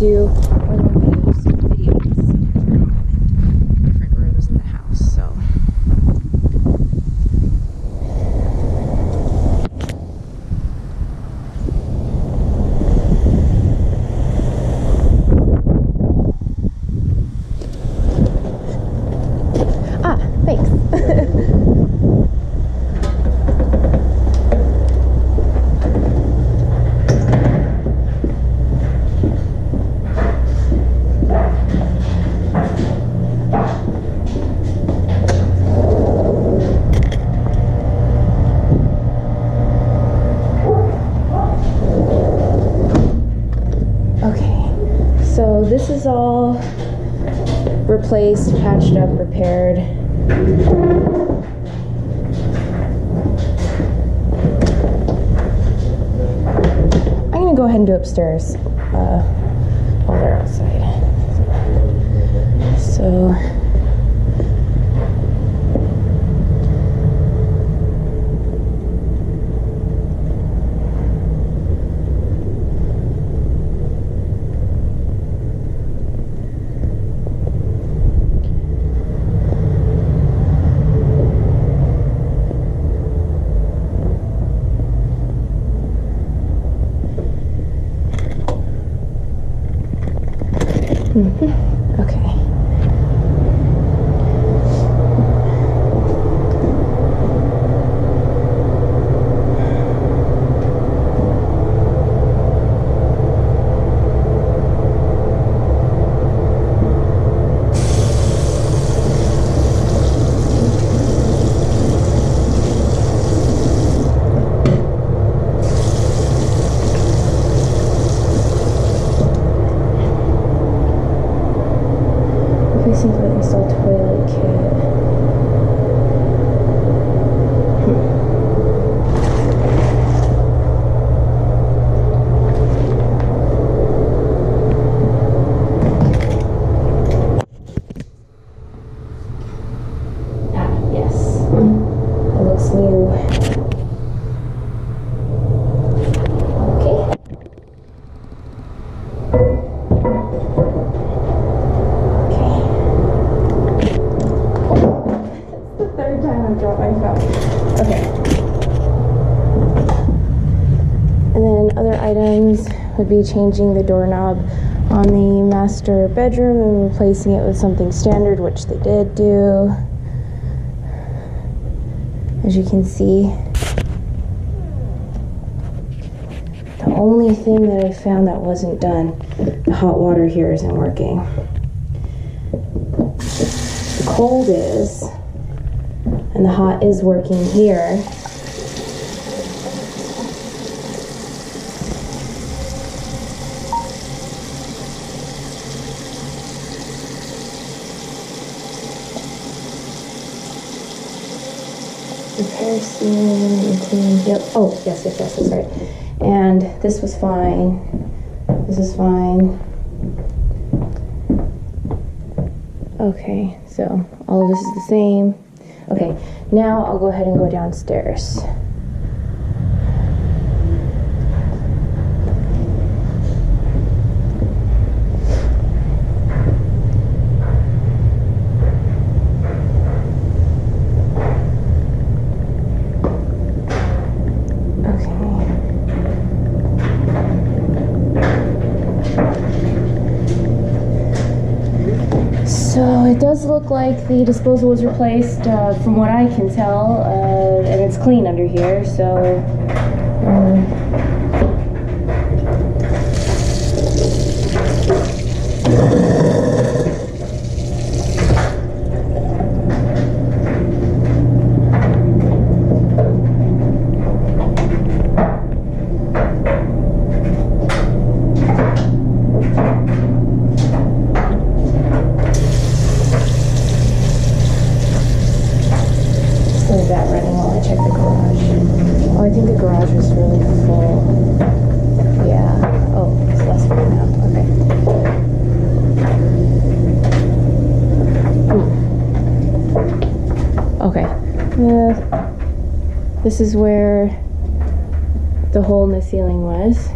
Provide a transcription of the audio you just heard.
do more than one videos in different rooms in the house. So thanks. Okay, so this is all replaced, patched up, repaired. I'm gonna go ahead and do upstairs while they're outside. So okay. Replacing for the installed toilet kit. Yes, it looks new. Okay. Third time I've dropped my phone. Okay. And then other items would be changing the doorknob on the master bedroom and replacing it with something standard, which they did do. As you can see. The only thing that I found that wasn't done, the hot water here isn't working. The cold is. And the hot is working here. Repair ceiling and clean. Yep. Oh, yes, that's right. And this was fine. This is fine. Okay, so all of this is the same. Okay, now I'll go ahead and go downstairs. So it does look like the disposal was replaced, from what I can tell, and it's clean under here, so that running while I check the garage. Oh, I think the garage is really full. Yeah. Oh, it's less full now. Okay. Okay. This is where the hole in the ceiling was.